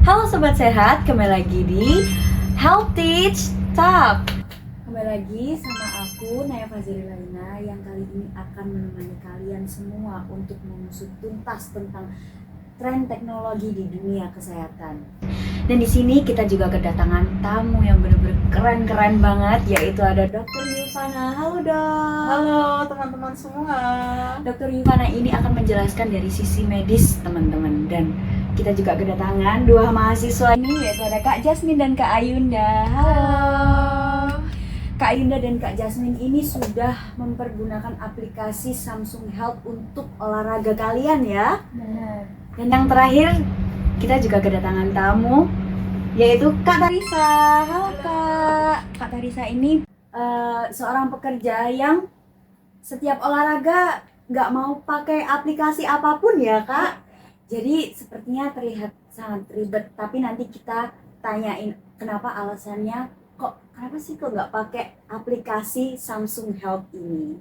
Halo Sobat Sehat, kembali lagi di Health Teach Talk. Kembali lagi sama aku, Naya Fazilina, yang kali ini akan menemani kalian semua untuk mengusut tuntas tentang tren teknologi di dunia kesehatan. Dan di sini kita juga kedatangan tamu yang benar-benar keren-keren banget, yaitu ada Dr. Yuvana. Halo dok. Halo teman-teman semua. Dr. Yuvana ini akan menjelaskan dari sisi medis teman-teman, dan kita juga kedatangan dua mahasiswa ini, yaitu ada Kak Jasmine dan Kak Ayunda. Halo. Kak Ayunda dan Kak Jasmine ini sudah mempergunakan aplikasi Samsung Health untuk olahraga kalian ya. Benar. Dan yang terakhir kita juga kedatangan tamu, yaitu Kak Tarisa. Halo Kak. Kak Tarisa ini seorang pekerja yang setiap olahraga nggak mau pakai aplikasi apapun ya Kak. Jadi sepertinya terlihat sangat ribet, tapi nanti kita tanyain kenapa alasannya, kenapa sih kok nggak pakai aplikasi Samsung Health ini.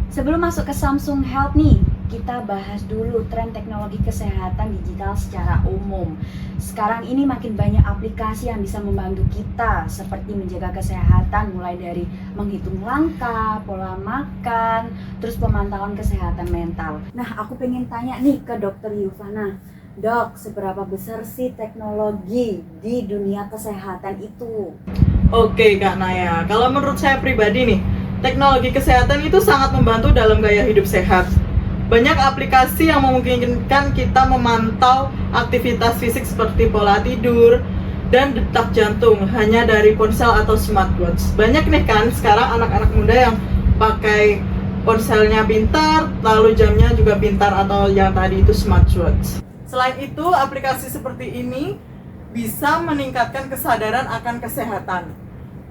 Sebelum masuk ke Samsung Health nih, kita bahas dulu tren teknologi kesehatan digital secara umum. Sekarang ini makin banyak aplikasi yang bisa membantu kita, seperti menjaga kesehatan mulai dari menghitung langkah, pola makan, terus pemantauan kesehatan mental. Nah, aku pengen tanya nih ke Dr. Yuvana. Dok, seberapa besar sih teknologi di dunia kesehatan itu? Oke Kak Naya, kalau menurut saya pribadi nih, teknologi kesehatan itu sangat membantu dalam gaya hidup sehat. Banyak aplikasi yang memungkinkan kita memantau aktivitas fisik seperti pola tidur dan detak jantung hanya dari ponsel atau smartwatch. Banyak nih kan sekarang anak-anak muda yang pakai ponselnya pintar, lalu jamnya juga pintar atau yang tadi itu smartwatch. Selain itu, aplikasi seperti ini bisa meningkatkan kesadaran akan kesehatan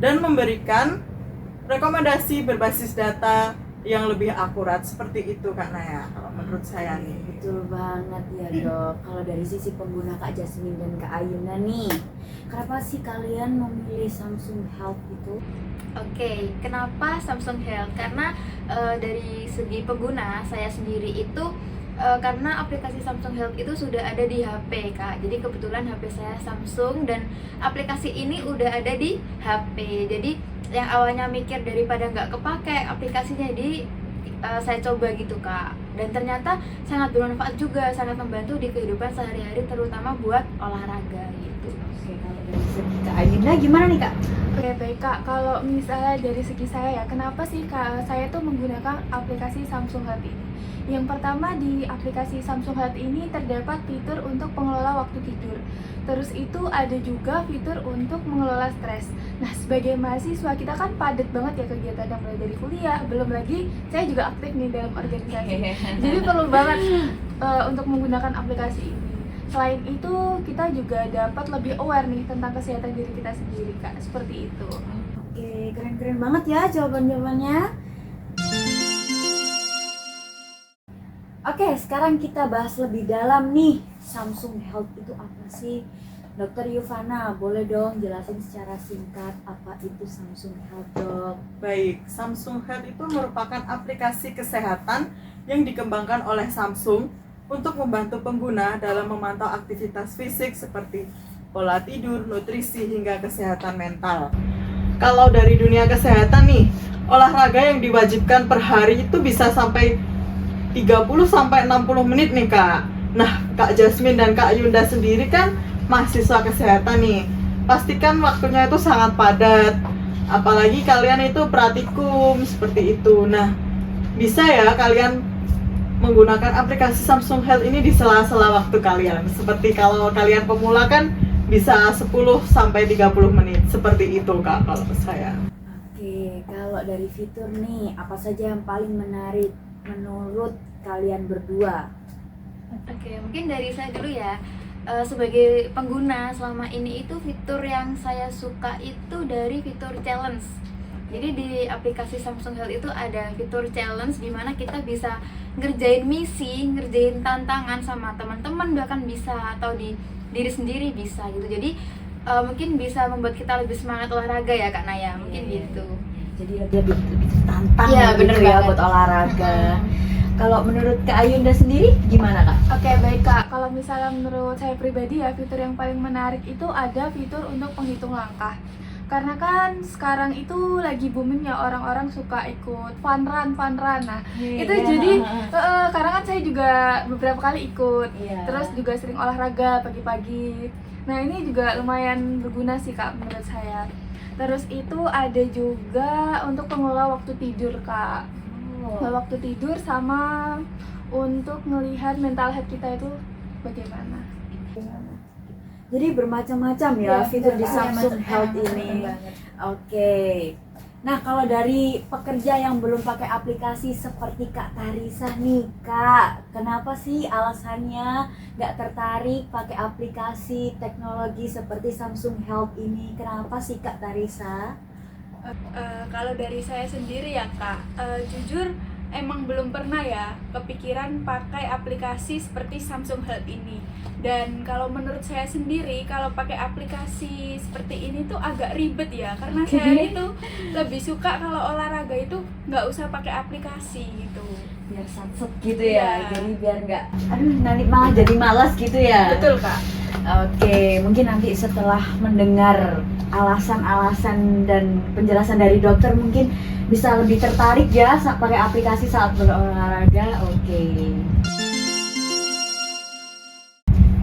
dan memberikan rekomendasi berbasis data yang lebih akurat, seperti itu Kak Naya kalau menurut saya nih. Betul banget ya dok. Kalau dari sisi pengguna Kak Jasmine dan Kak Ayunda nih, kenapa sih kalian memilih Samsung Health itu? Oke, kenapa Samsung Health? Karena dari segi pengguna saya sendiri itu karena aplikasi Samsung Health itu sudah ada di HP Kak. Jadi kebetulan HP saya Samsung dan aplikasi ini udah ada di HP. Jadi yang awalnya mikir daripada nggak kepake aplikasinya, jadi saya coba gitu Kak. Dan ternyata sangat bermanfaat juga, sangat membantu di kehidupan sehari-hari, terutama buat olahraga gitu. Oke, kalau dari segi Kak Ayunda gimana nih Kak? Oke baik Kak, kalau misalnya dari segi saya ya, kenapa sih Kak saya tuh menggunakan aplikasi Samsung Health ini? Yang pertama, di aplikasi Samsung Health ini terdapat fitur untuk pengelola waktu tidur. Terus itu ada juga fitur untuk mengelola stres. Nah, sebagai mahasiswa kita kan padat banget ya kegiatannya, mulai dari kuliah, belum lagi saya juga aktif nih dalam organisasi. Jadi perlu banget untuk menggunakan aplikasi ini. Selain itu, kita juga dapat lebih aware nih tentang kesehatan diri kita sendiri Kak, seperti itu. Oke, keren-keren banget ya jawaban-jawabannya. Oke, sekarang kita bahas lebih dalam nih, Samsung Health itu apa sih? Dr. Yuvana, boleh dong jelasin secara singkat apa itu Samsung Health, dok? Baik, Samsung Health itu merupakan aplikasi kesehatan yang dikembangkan oleh Samsung untuk membantu pengguna dalam memantau aktivitas fisik seperti pola tidur, nutrisi, hingga kesehatan mental. Kalau dari dunia kesehatan nih, olahraga yang diwajibkan per hari itu bisa sampai 30-60 menit nih Kak. Nah, Kak Jasmine dan Kak Yunda sendiri kan mahasiswa kesehatan nih. Pastikan waktunya itu sangat padat. Apalagi kalian itu praktikum seperti itu. Nah, bisa ya kalian menggunakan aplikasi Samsung Health ini di sela-sela waktu kalian. Seperti kalau kalian pemula kan bisa 10-30 menit. Seperti itu Kak kalau saya. Oke, kalau dari fitur nih, apa saja yang paling menarik menurut kalian berdua? Oke, mungkin dari saya dulu ya. Sebagai pengguna selama ini itu fitur yang saya suka itu dari fitur challenge. Jadi di aplikasi Samsung Health itu ada fitur challenge di mana kita bisa ngerjain misi, ngerjain tantangan sama teman-teman, bahkan bisa atau di diri sendiri bisa gitu. Jadi mungkin bisa membuat kita lebih semangat olahraga ya Kak Naya, mungkin gitu. Jadi lebih tantang Iya, gitu bener ya banget. buat olahraga. Kalau menurut Kak Ayunda sendiri gimana Kak? Oke, baik Kak. Kalau misalnya menurut saya pribadi ya, fitur yang paling menarik itu ada fitur untuk penghitung langkah. Karena kan sekarang itu lagi booming ya, orang-orang suka ikut fun run. Nah, itu jadi karena kan saya juga beberapa kali ikut. Iya. Terus juga sering olahraga pagi-pagi. Nah, ini juga lumayan berguna sih Kak menurut saya. Terus itu ada juga untuk pengelola waktu tidur Kak. Waktu tidur sama untuk melihat mental health kita itu bagaimana. Jadi bermacam-macam ya fitur di Samsung Health ini. Oke. Nah, kalau dari pekerja yang belum pakai aplikasi seperti Kak Tarisa nih, Kak, kenapa sih alasannya nggak tertarik pakai aplikasi teknologi seperti Samsung Health ini? Kenapa sih Kak Tarisa? Kalau dari saya sendiri ya Kak, jujur emang belum pernah ya kepikiran pakai aplikasi seperti Samsung Health ini. Dan kalau menurut saya sendiri, kalau pakai aplikasi seperti ini tuh agak ribet ya, karena saya itu lebih suka kalau olahraga itu nggak usah pakai aplikasi gitu. Biar satset gitu ya, Iya. jadi biar nggak, aduh nanti malah jadi malas gitu ya. Betul Kak. Oke, mungkin nanti setelah mendengar alasan-alasan dan penjelasan dari dokter mungkin bisa lebih tertarik ya pakai aplikasi saat berolahraga. Oke.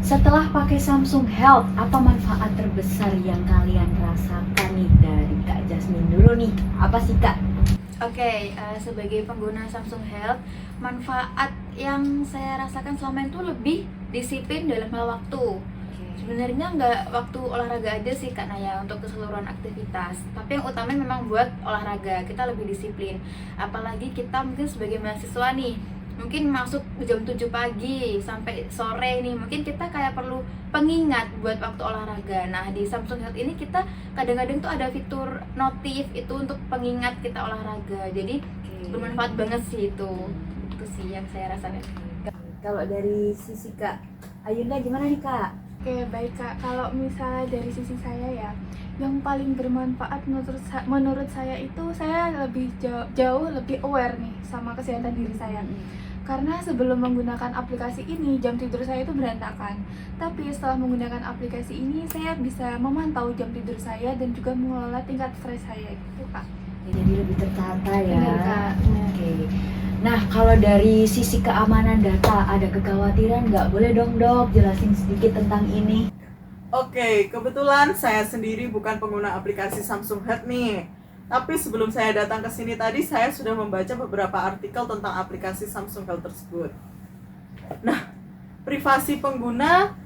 Setelah pakai Samsung Health, apa manfaat terbesar yang kalian rasakan nih dari Kak Jasmine dulu nih? Apa sih Kak? Oke, sebagai pengguna Samsung Health, manfaat yang saya rasakan selama itu lebih disiplin dalam hal waktu. Sebenarnya nggak waktu olahraga aja sih Kak Naya, untuk keseluruhan aktivitas. Tapi yang utama memang buat olahraga, kita lebih disiplin. Apalagi kita mungkin sebagai mahasiswa nih, mungkin masuk jam 7 pagi sampai sore nih, mungkin kita kayak perlu pengingat buat waktu olahraga. Nah, di Samsung Health ini kita kadang-kadang tuh ada fitur notif itu untuk pengingat kita olahraga. Jadi bermanfaat banget sih itu. Itu sih yang saya rasakan. Kalau dari sisi Kak Ayunda gimana nih Kak? Oke, baik Kak. Kalau misalnya dari sisi saya ya, yang paling bermanfaat menurut saya itu saya lebih jauh lebih aware nih sama kesehatan diri saya. Karena sebelum menggunakan aplikasi ini, jam tidur saya itu berantakan. Tapi setelah menggunakan aplikasi ini, saya bisa memantau jam tidur saya dan juga mengelola tingkat stres saya gitu Kak. Jadi lebih tertata ya. Benar, Kak. Oke. Nah, kalau dari sisi keamanan data ada kekhawatiran nggak? Boleh dong Dok jelasin sedikit tentang ini. Oke, kebetulan saya sendiri bukan pengguna aplikasi Samsung Health nih. Tapi sebelum saya datang ke sini tadi, saya sudah membaca beberapa artikel tentang aplikasi Samsung Health tersebut. Nah, privasi pengguna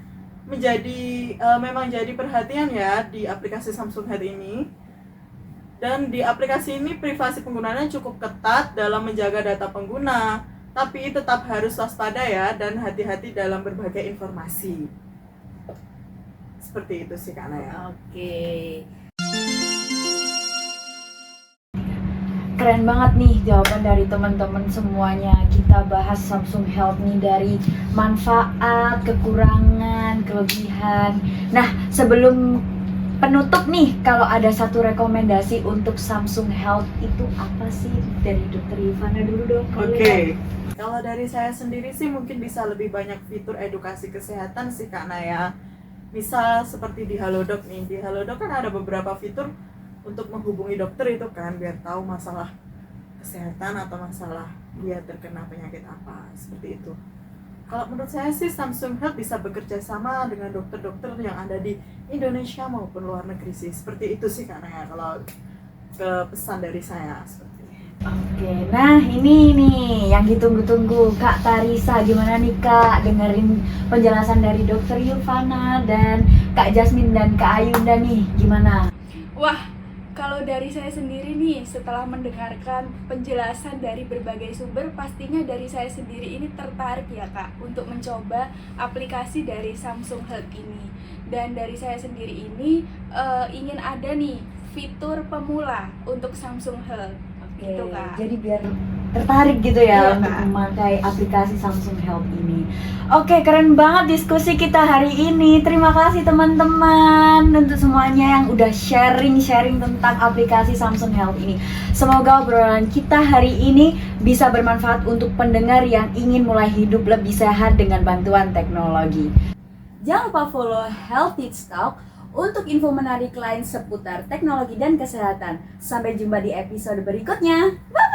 memang jadi perhatian ya di aplikasi Samsung Health ini. Dan di aplikasi ini privasi penggunanya cukup ketat dalam menjaga data pengguna, tapi tetap harus waspada ya dan hati-hati dalam berbagai informasi. Seperti itu sih Kak Naya. Oke. Keren banget nih jawaban dari teman-teman semuanya. Kita bahas Samsung Health nih dari manfaat, kekurangan, kelebihan. Nah, sebelum penutup nih, kalau ada satu rekomendasi untuk Samsung Health itu apa sih? Dari Dokter Ivana dulu dong. Oke. Kalau dari saya sendiri sih mungkin bisa lebih banyak fitur edukasi kesehatan sih Kak Naya. Misal seperti di Halodoc nih. Di Halodoc kan ada beberapa fitur untuk menghubungi dokter itu kan, biar tahu masalah kesehatan atau masalah dia terkena penyakit apa, seperti itu. Kalau menurut saya sih Samsung Health bisa bekerja sama dengan dokter-dokter yang ada di Indonesia maupun luar negeri sih. Seperti itu sih Kak Naya kalau ke pesan dari saya seperti itu. Oke, nah ini nih yang ditunggu-tunggu Kak Tarisa. Gimana nih Kak dengerin penjelasan dari Dokter Yuvana dan Kak Jasmine dan Kak Ayunda nih, gimana? Wah, kalau dari saya sendiri nih, setelah mendengarkan penjelasan dari berbagai sumber, pastinya dari saya sendiri ini tertarik ya Kak untuk mencoba aplikasi dari Samsung Health ini. Dan dari saya sendiri ini ingin ada nih fitur pemula untuk Samsung Health. Oke, Gitu, Kak. jadi biar tertarik gitu ya Iya, untuk Kak. memakai aplikasi Samsung Health ini. Oke, keren banget diskusi kita hari ini. Terima kasih teman-teman untuk semuanya yang udah sharing tentang aplikasi Samsung Health ini. Semoga obrolan kita hari ini bisa bermanfaat untuk pendengar yang ingin mulai hidup lebih sehat dengan bantuan teknologi. Jangan lupa follow Health Tips Talk untuk info menarik lain seputar teknologi dan kesehatan. Sampai jumpa di episode berikutnya. Bye!